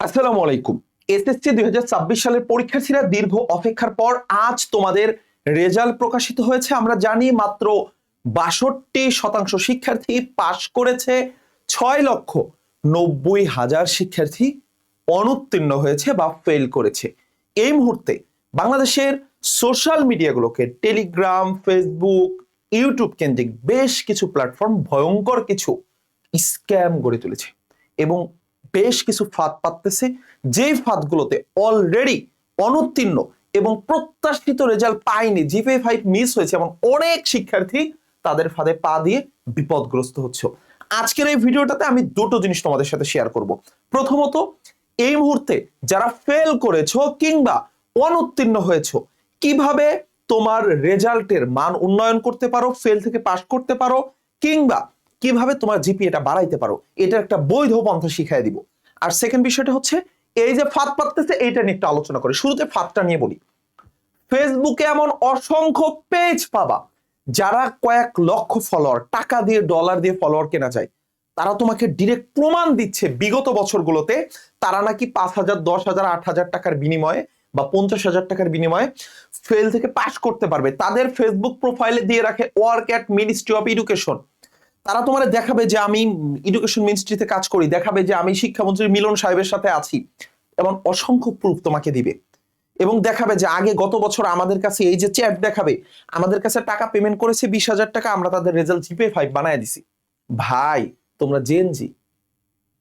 আসসালামু আলাইকুম। এসএসসি 2026 সালের পরীক্ষার্থীরা দীর্ঘ অপেক্ষার পর আজ তোমাদের রেজাল্ট প্রকাশিত হয়েছে। আমরা জানি মাত্র 62% শিক্ষার্থী পাশ করেছে, 6,90,000 শিক্ষার্থী অনুত্তীর্ণ হয়েছে বা ফেল করেছে। এই মুহূর্তে বাংলাদেশের সোশ্যাল মিডিয়াগুলোকে টেলিগ্রাম, ফেসবুক, ইউটিউব কেন্দ্রিক বেশ কিছু প্ল্যাটফর্ম ভয়ঙ্কর কিছু স্ক্যাম গড়ে তুলেছে এবং বেশ কিছু ফাঁদ পাততেছে, যেই ফাঁদগুলোতে অলরেডি অনুত্তীর্ণ এবং প্রত্যাশিত রেজাল্ট পায়নি, জিপিএ 5 মিস হয়েছে এবং অনেক শিক্ষার্থী তাদের ফাঁদে পা দিয়ে বিপদগ্রস্ত হচ্ছে। আজকের এই ভিডিওটাতে আমি দুটো জিনিস তোমাদের সাথে শেয়ার করব। প্রথমত, এই মুহূর্তে যারা ফেল করেছো কিংবা অনুত্তীর্ণ হয়েছো, কিভাবে তোমার রেজাল্টের মান উন্নয়ন করতে পারো, ফেল থেকে পাস করতে পারো, কিংবা কিভাবে তোমার জিপিএটা বাড়াইতে পারো, এটা একটা বৈধ পন্থা শিখাই দিব। আর সেকেন্ড বিষয়টা হচ্ছে, এই যে ফাঁদ পাততেছে এইটা নিয়ে একটু আলোচনা করি। শুরুতে ফাঁদটা নিয়ে বলি। ফেসবুকে এমন অসংখ্য পেজ পাবা যারা কয়েক লক্ষ ফলোয়ার, টাকা দিয়ে ডলার দিয়ে ফলোয়ার কেনা যায়, তারা তোমাকে ডিরেক্ট প্রমাণ দিচ্ছে বিগত বছরগুলোতে তারা নাকি 5,000, 10,000, 8,000 টাকার বিনিময়ে বা 50,000 টাকার বিনিময়ে ফেল থেকে পাস করতে পারবে। তাদের ফেসবুক প্রোফাইলে দিয়ে রাখে work at ministry of education. তারা তোমার দেখাবে যে আমি এডুকেশন মিনিস্ট্রিতে কাজ করি, দেখাবে যে আমি শিক্ষামন্ত্রী মিলন সাহেবের সাথে আছি, এমন অসংখ্য প্রুফ তোমাকে দিবে এবং দেখাবে যে আগে গত বছর আমাদের কাছে এই যে চ্যাট দেখাবে, আমাদের কাছে টাকা পেমেন্ট করেছে 20,000 টাকা, আমরা তাদের রেজাল্ট জিপিএ 5 বানায় দিছি। ভাই তোমরা জেনজি,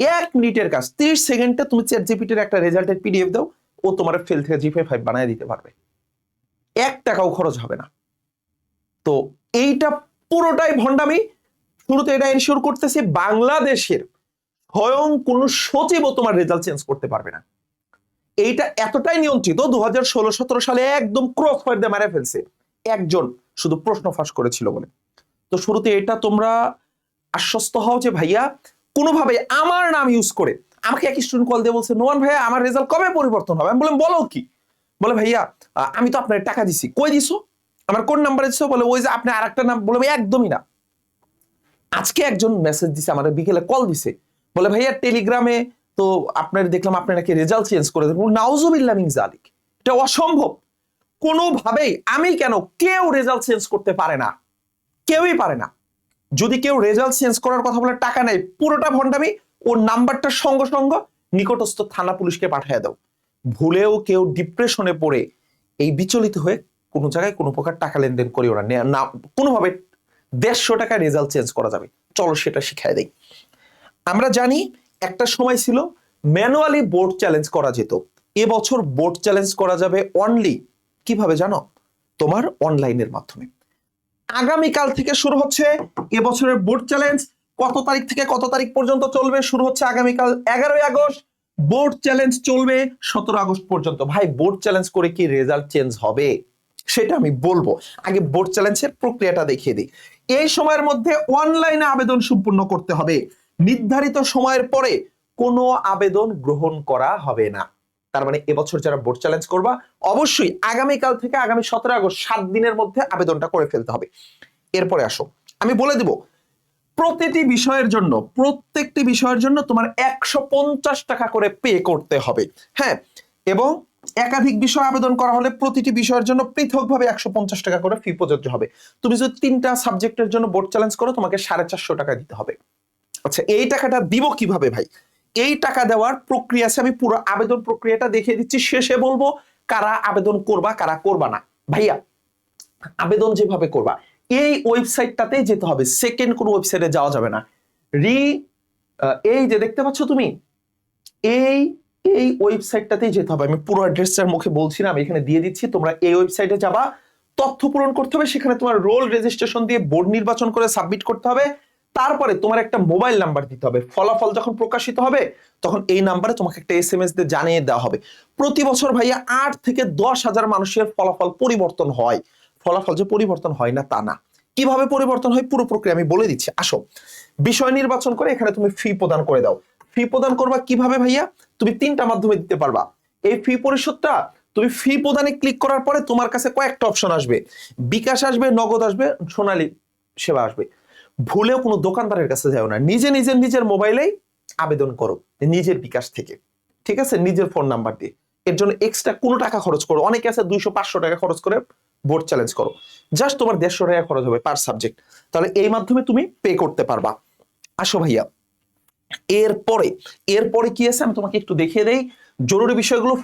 1 মিনিটের কাজ, 30 সেকেন্ডে তুমি চ্যাট জিপিটির একটা রেজাল্টের পিডিএফ দাও, ও তোমার ফেল থেকে জিপিএ 5 বানায় দিতে পারবে, 1 টাকাও খরচ হবে না। তো এইটা পুরোটাই ভণ্ডামি। শুরুতে এটা এনশিওর করতেছি, বাংলাদেশের স্বয়ং কোন সচিবও তোমার রেজাল্ট চেঞ্জ করতে পারবে না। এইটা এতটাই নিয়ন্ত্রিত, 2016-17 সালে একদম ক্রস ফায়ার দিয়ে মারা ফেলছে, একজন শুধু প্রশ্ন ফাঁস করেছিল বলে। তো শুরুতে এটা তোমরা আশ্বস্ত হও যে ভাইয়া কোনোভাবে আমার নাম ইউজ করে আমাকে এক স্টুডেন্ট কল দিয়ে বলছে, নোমান ভাইয়া আমার রেজাল্ট কবে পরিবর্তন হবে? আমি বললাম বলো কি? বলে ভাইয়া আমি তো আপনার টাকা দিছি। কই দিছো? আমার কোন নাম্বারে দিছো? বলে ওই যে আপনি আরেকটা নাম। বলে একদমই না। আজকে একজন মেসেজ দিছে, আমাদের বিকেলে কল দিছে, বলে ভাইয়া টেলিগ্রামে তো আপনার দেখলাম আপনি নাকি রেজাল্ট চেঞ্জ করে দেন। নাউজুবিল্লাহ মিন যালিক, এটা অসম্ভব কোনোভাবেই। আমি কেন? কেউ রেজাল্ট চেঞ্জ করতে পারে না, কেউই পারে না। যদি কেউ রেজাল্ট চেঞ্জ করার কথা বলে টাকা নেয়, পুরোটা ভণ্ডামি। ওর নাম্বারটা সঙ্গে সঙ্গে নিকটস্থ থানা পুলিশকে পাঠিয়ে দাও। ভুলেও কেউ ডিপ্রেশনে পড়ে এই বিচলিত হয়ে কোনো জায়গায় কোনো প্রকার টাকা লেনদেন করিও না। কোনোভাবে 150 টাকায় রেজাল্ট চেঞ্জ করা যাবে, চলো সেটা শিখাই দেই। আমরা জানি একটা সময় ছিল ম্যানুয়ালি বোর্ড চ্যালেঞ্জ করা যেত। এবছর বোর্ড চ্যালেঞ্জ করা যাবে অনলি কিভাবে জানো? তোমার অনলাইনের মাধ্যমে। আগামীকাল থেকে শুরু হচ্ছে এবছরের বোর্ড চ্যালেঞ্জ। কত তারিখ থেকে কত তারিখ পর্যন্ত চলবে? শুরু হচ্ছে আগামীকাল 11ই আগস্ট, বোর্ড চ্যালেঞ্জ চলবে 17 আগস্ট পর্যন্ত। ভাই বোর্ড চ্যালেঞ্জ করে কি রেজাল্ট চেঞ্জ হবে? সেটা আমি বলবো, আগে বোর্ড চ্যালেঞ্জের প্রক্রিয়াটা দেখিয়ে দিই। এই সময়ের মধ্যে অনলাইনে আবেদন সম্পূর্ণ করতে হবে। নির্ধারিত সময়ের পরে কোনো আবেদন গ্রহণ করা হবে না। তার মানে এবছর যারা বোর্ড চ্যালেঞ্জ করবা, অবশ্যই আগামীকাল থেকে আগামী 17 আগস্ট 7 দিনের মধ্যে আবেদনটা করে ফেলতে হবে। এরপরে আসো, আমি বলে দেব প্রত্যেকটি বিষয়ের জন্য তোমার 150 টাকা করে পে করতে হবে। হ্যাঁ, এবং একাধিক বিষয় আবেদন করা হলে প্রতিটি বিষয়ের জন্য পৃথকভাবে 150 টাকা করে ফি প্রযোজ্য হবে। তুমি যদি 3টা সাবজেক্টের জন্য বোর্ড চ্যালেঞ্জ করো, তোমাকে 450 টাকা দিতে হবে। আচ্ছা, এই টাকাটা দিব কিভাবে ভাই? এই টাকা দেওয়ার প্রক্রিয়া আছে, আমি পুরো আবেদন প্রক্রিয়াটা দেখিয়ে দিচ্ছি। শেষে বলবো কারা আবেদন করবা কারা করবা না। ভাইয়া আবেদন যেভাবে করবা, এই ওয়েবসাইটটাতে যেতে হবে, সেকেন্ড কোনো ওয়েবসাইটে যাওয়া যাবে না। এই যে দেখতে পাচ্ছ তুমি, এই ওয়েবসাইটটাতেই যেতে হবে। আমি পুরো অ্যাড্রেসটার মুখে বলছি না, আমি এখানে দিয়ে দিচ্ছি। তোমরা এই ওয়েবসাইটে যাবা, তথ্য পূরণ করতে হবে, সেখানে তোমার রোল রেজিস্ট্রেশন দিয়ে বোর্ড নির্বাচন করে সাবমিট করতে হবে। তারপরে তোমার একটা মোবাইল নাম্বার দিতে হবে। ফলাফল যখন প্রকাশিত হবে তখন এই নাম্বারে তোমাকে একটা এসএমএস দিয়ে জানিয়ে দেওয়া হবে। প্রতি বছর ভাইয়া 8 থেকে 10,000 মানুষের ফলাফল পরিবর্তন হয়। ফলাফল যে পরিবর্তন হয় না তা না। কিভাবে পরিবর্তন হয় পুরো প্রক্রিয়া আমি বলে দিচ্ছি। আসো, বিষয় নির্বাচন করে এখানে তুমি ফি প্রদান করে দাও। ফি প্রদান করবা কিভাবে ভাইয়া? তুমি 3টা মাধ্যমে দিতে পারবা। এই ফি পরিশোধটা তুমি ফি প্রদানে ক্লিক করার পরে তোমার কাছে কয়েকটা অপশন আসবে, বিকাশ আসবে, নগদ আসবে, সোনালী সেবা আসবে। ভুলেও কোনো দোকানদারের কাছে যাও না, নিজের মোবাইলেই আবেদন করো নিজের বিকাশ থেকে। ঠিক আছে, নিজের ফোন নাম্বার দিয়ে। এর জন্য এক্সট্রা কোনো টাকা খরচ করো, অনেকে আছে 200-500 টাকা খরচ করে বোর্ড চ্যালেঞ্জ করো, জাস্ট তোমার 150 টাকা খরচ হবে পার সাবজেক্ট, তাহলে এই মাধ্যমে তুমি পে করতে পারবা। আসো ভাইয়া, এরপরে এরপরে কি আছে আমি তোমাকে একটু দেখিয়ে দেই। জরুরি বিষয়গুলো,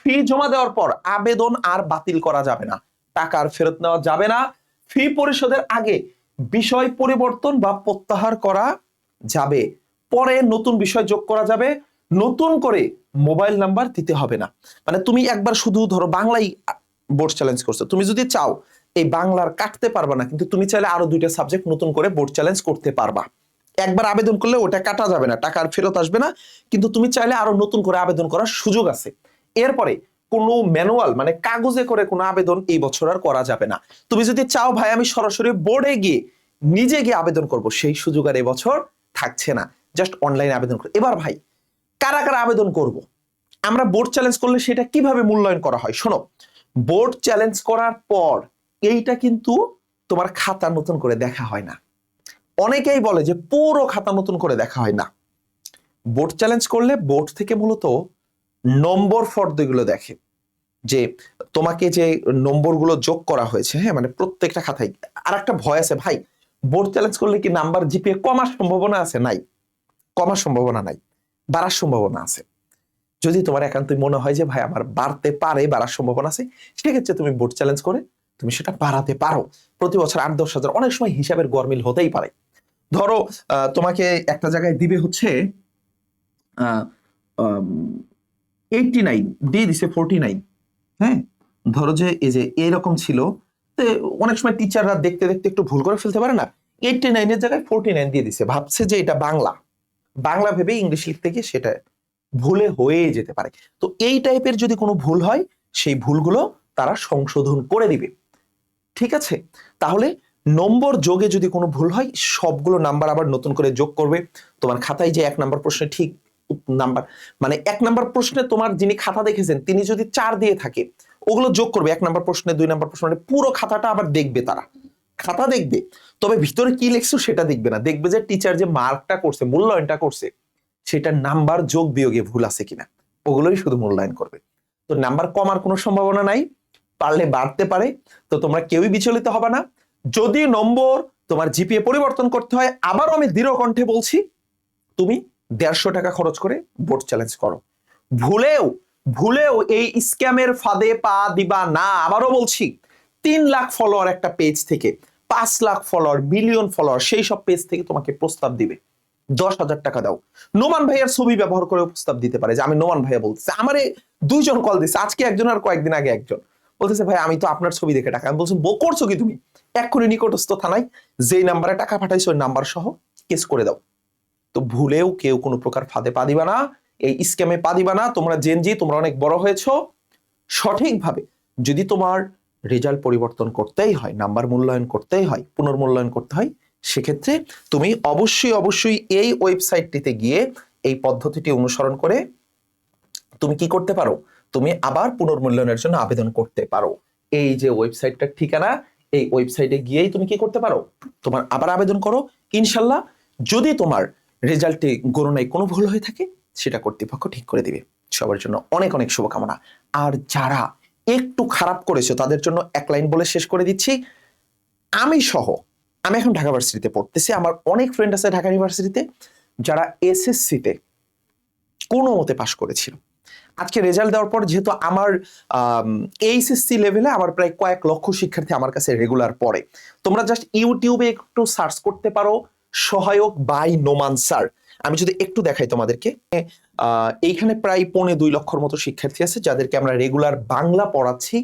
ফি জমা দেওয়ার পর আবেদন আর বাতিল করা যাবে না, টাকা আর ফেরত নেওয়া যাবে না, ফি পরিশোধের আগে বিষয় পরিবর্তন বা প্রত্যাহার করা যাবে, পরে নতুন বিষয় যোগ করা যাবে, নতুন করে মোবাইল নাম্বার দিতে হবে না। মানে তুমি একবার শুধু ধরো বাংলাই বোর্ড চ্যালেঞ্জ করছো, তুমি যদি চাও এই বাংলার কাটতে পারবা না, কিন্তু তুমি চাইলে আরো 2টা সাবজেক্ট নতুন করে বোর্ড চ্যালেঞ্জ করতে পারবা। একবার আবেদন করলে ওটা কাটা যাবে না, টাকা আর ফেরত আসবে না, কিন্তু তুমি চাইলে আরো নতুন করে আবেদন করার সুযোগ আছে। এরপরে কোনো ম্যানুয়াল মানে কাগজে করে কোনো আবেদন এই বছর আর করা যাবে না। তুমি যদি চাও ভাই আমি সরাসরি বোর্ডে গিয়ে নিজে গিয়ে আবেদন করব, সেই সুযোগ আর এবছর থাকছে না, জাস্ট অনলাইনে আবেদন করো। এবার ভাই কারা কারা আবেদন করব, আমরা বোর্ড চ্যালেঞ্জ করলে সেটা কিভাবে মূল্যায়ন করা হয় শোনো। বোর্ড চ্যালেঞ্জ করার পর এইটা কিন্তু তোমার খাতা নতুন করে দেখা হয় না। অনেকেই বলে যে পুরো খাতা নতুন করে দেখা হয় না। বোর্ড চ্যালেঞ্জ করলে বোর্ড থেকে মূলত নম্বর ফর্দগুলো দেখে, যে তোমাকে যে নম্বরগুলো যোগ করা হয়েছে, হ্যাঁ মানে প্রত্যেকটা খাতায়। আর একটা ভয় আছে ভাই, বোর্ড চ্যালেঞ্জ করলে কি নাম্বার জিপিএ কমার সম্ভাবনা আছে? নাই, কমার সম্ভাবনা নাই, বাড়ার সম্ভাবনা আছে। যদি তোমার একান্তই মনে হয় যে ভাই আমার বাড়তে পারে, বাড়ার সম্ভাবনা আছে, সেক্ষেত্রে তুমি বোর্ড চ্যালেঞ্জ করে তুমি সেটা বাড়াতে পারো। প্রতি বছর 8-10 হাজার, অনেক সময় হিসাবের গরমিল হতেই পারে। ধরো তোমাকে একটা জায়গায় দিবে হচ্ছে 89, দিয়ে দিছে 49, হ্যাঁ ধরো যে এই যে এরকম ছিল, অনেক সময় টিচাররা দেখতে দেখতে একটু ভুল করে ফেলতে পারে না, 89 এর জায়গায় 49 দিয়ে দিছে, ভাবছে যে এটা বাংলা, বাংলা ভেবে ইংলিশ লিখতে গিয়ে সেটা ভুলে হয়ে যেতে পারে। তো এই টাইপের যদি কোনো ভুল হয়, সেই ভুলগুলো তারা সংশোধন করে দিবে, ঠিক আছে? তাহলে নম্বর যোগে যদি কোনো ভুল হয়, সবগুলো নাম্বার আবার নতুন করে যোগ করবে। তোমার খাতায় যে 1 নাম্বার প্রশ্নে ঠিক নাম্বার, মানে 1 নাম্বার প্রশ্নে তোমার যিনি খাতা দেখেছেন তিনি যদি 4 দিয়ে থাকে, ওগুলো যোগ করবে 1 নাম্বার প্রশ্নে, 2 নাম্বার প্রশ্নে, মানে পুরো খাতাটা আবার দেখবে। তারা খাতা দেখবে, তবে ভিতরে কি লিখছো সেটা দেখবে না, দেখবে যে টিচার যে মার্কটা করছে, মূল্যায়নটা করছে, সেটা নাম্বার যোগ বিয়োগে ভুল আছে কিনা, ওগুলোই শুধু মূল্যায়ন করবে। তো নাম্বার কমার কোনো সম্ভাবনা নাই, পারলে বাড়তে পারে। তো তোমরা কেউই বিচলিত হবে না। যদি নম্বর তোমার জিপিএ পরিবর্তন করতে হয়, আবারও আমি দৃঢ় কণ্ঠে বলছি, তুমি 150 টাকা খরচ করে বোর্ড চ্যালেঞ্জ করো। ভুলেও ভুলেও এই স্ক্যামের ফাঁদে পা দিবা না। আবারও বলছি, 3 লাখ ফলোয়ার একটা পেজ থেকে, 5 লাখ ফলোয়ার, মিলিয়ন ফলোয়ার, সেই সব পেজ থেকে তোমাকে প্রস্তাব দিবে, 10,000 টাকা দাও। নোমান ভাইয়ার ছবি ব্যবহার করে প্রস্তাব দিতে পারে যে আমি নোমান ভাইয়া বলতেছি। আমারে 2 জন কল দিচ্ছে, আজকে একজন আর কয়েকদিন আগে একজন, বলতেছে ভাই আমি তো আপনার ছবি দেখে টাকা। আমি বলছি করছো কি তুমি? এক্ষুনি নিকটস্থ থানায় যেই নাম্বারে টাকা পাঠাইছো ওই নাম্বার সহ কেস করে দাও। তো ভুলেও কেউ কোনো প্রকার ফাঁদে পা দিবা না, এই স্ক্যামে পা দিবা না। তোমরা জেনজি, তোমরা অনেক বড় হয়েছো, সঠিকভাবে যদি তোমার রেজাল্ট পরিবর্তন করতেই হয়, নাম্বার মূল্যায়ন করতেই হয়, পুনর্মূল্যায়ন করতে হয়, সেক্ষেত্রে তুমি অবশ্যই এই ওয়েবসাইটটিতে গিয়ে এই পদ্ধতিটি অনুসরণ করে তুমি কি করতে পারো, তুমি আবার পুনর্মূল্যায়নের জন্য আবেদন করতে পারো। এই যে ওয়েবসাইটটার ঠিকানা, এই ওয়েবসাইটে গিয়েই তুমি কি করতে পারো, তোমার আবার আবেদন করো। ইনশাল্লাহ যদি তোমার রেজাল্টে গণনায় কোনো ভুল হয়ে থাকে, সেটা কর্তৃপক্ষ ঠিক করে দিবে। সবার জন্য অনেক অনেক শুভকামনা। আর যারা একটু খারাপ করেছো তাদের জন্য এক লাইন বলে শেষ করে দিচ্ছি, আমি সহ, আমি এখন ঢাকা ভার্সিটিতে পড়তেছি, আমার অনেক ফ্রেন্ড আছে ঢাকা ইউনিভার্সিটিতে যারা এসএসসিতে কোনো মতে পাশ করেছিল। আজকে রেজাল্ট দেওয়ার পর, যেহেতু আমার এইচএসসি লেভেলে আমার প্রায় কয়েক লক্ষ শিক্ষার্থী আমার কাছে রেগুলার পড়ে, তোমরা জাস্ট ইউটিউবে একটু সার্চ করতে পারো সহায়ক বাই নোমান স্যার। আমি যদি একটু দেখাই তোমাদেরকে, এইখানে প্রায় 1.25 লক্ষর মতো শিক্ষার্থী আছে যাদেরকে আমরা রেগুলার বাংলা পড়াচ্ছি,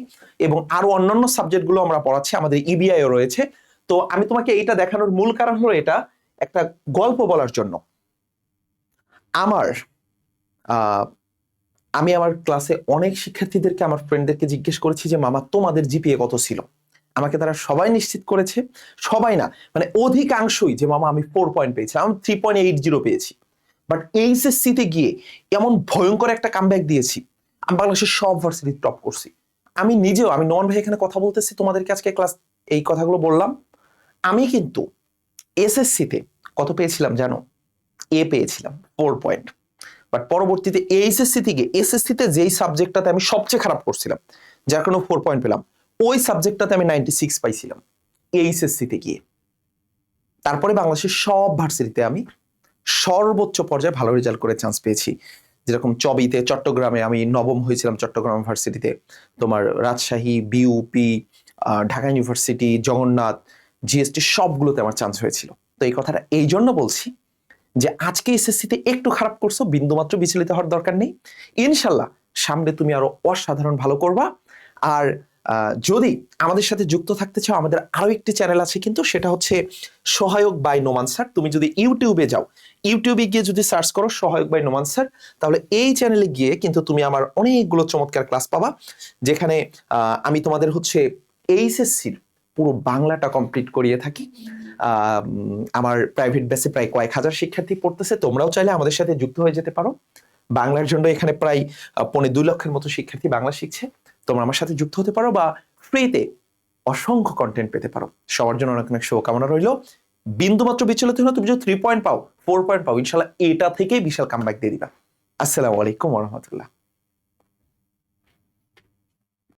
এবং আরো অন্যান্য সাবজেক্টগুলো আমরা পড়াচ্ছি, আমাদের ইবিআইও রয়েছে। তো আমি তোমাকে এটা দেখানোর মূল কারণ হলো এটা একটা গল্প বলার জন্য। আমি আমার ক্লাসে অনেক শিক্ষার্থীদেরকে, আমার ফ্রেন্ডদেরকে জিজ্ঞেস করেছি যে মামা তোমাদের জিপিএ কত ছিল? আমাকে তারা সবাই নিশ্চিত করেছে, সবাই না মানে অধিকাংশই, যে মামা আমি 4 পয়েন্ট পেয়েছি, আমি 3.80 পেয়েছি। বাট এইচএসসিতে গিয়ে এমন ভয়ঙ্কর একটা কামব্যাক দিয়েছি, আমি বাংলাদেশের সব ভার্সিটি টপ করছি। আমি নিজেও, আমি নোমান ভাই এখানে কথা বলতেছি তোমাদেরকে আজকে ক্লাস এই কথাগুলো বললাম, আমি কিন্তু এসএসসিতে কত পেয়েছিলাম জানো? এ পেয়েছিলাম 4 পয়েন্ট। বাট পরবর্তীতে এইচএসসি থেকে এসএসসিতে যেই সাবজেক্টটাতে আমি সবচেয়ে খারাপ করছিলাম, যার কারণে 4 পয়েন্ট পেলাম, ওই সাবজেক্টটাতে আমি 96 পাইছিলাম এইচএসসিতে গিয়ে। তারপরে বাংলাদেশের সব ভার্সিটিতে আমি সর্বোচ্চ পর্যায়ে ভালো রেজাল্ট করে চান্স পেয়েছি। যেরকম চবিতে, চট্টগ্রামে আমি নবম হয়েছিলাম চট্টগ্রাম ভার্সিটিতে, তোমার Rajshahi, BUP, Dhaka university, Jagannath, GST সবগুলোতে আমার চান্স হয়েছিল। তো এই কথাটা এই জন্য বলছি যে আজকে এসএসসিতে একটু খারাপ করছো, বিন্দুমাত্র বিচলিত হওয়ার দরকার নেই। ইনশাল্লাহ সামনে তুমি আরো অসাধারণ ভালো করবা। আর যদি আমাদের সাথে যুক্ত থাকতে চাও, আমাদের আরো একটি চ্যানেল আছে কিন্তু, সেটা হচ্ছে সহায়ক বাই নোমান স্যার। তুমি যদি ইউটিউবে যাও, ইউটিউবে গিয়ে যদি সার্চ করো সহায়ক বাই নোমান স্যার, তাহলে এই চ্যানেলে গিয়ে কিন্তু তুমি আমার অনেকগুলো চমৎকার ক্লাস পাবা, যেখানে আমি তোমাদের হচ্ছে এইচএসসির পুরো বাংলাটা কমপ্লিট করিয়ে থাকি। আমার প্রাইভেট বেসে প্রায় কয়েক হাজার শিক্ষার্থী পড়তেছে, তোমরাও চাইলে আমাদের সাথে যুক্ত হয়ে যেতে পারো। বাংলার জন্য এখানে প্রায় 2.25 লক্ষের মতো শিক্ষার্থী বাংলা শিখছে, তোমরা আমার সাথে যুক্ত হতে পারো বা ফ্রিতে অসংখ্য কন্টেন্ট পেতে পারো। সবার জন্য অনেক অনেক শুভকামনা রইল। বিন্দুমাত্র বিচলিত হলো, তুমি যদি 3 পয়েন্ট পাও, 4 পয়েন্ট পাও, ইনশাল্লাহ এটা থেকেই বিশাল কামব্যাক দিয়ে দিবা। আসসালামু আলাইকুম ওয়া রাহমাতুল্লাহ।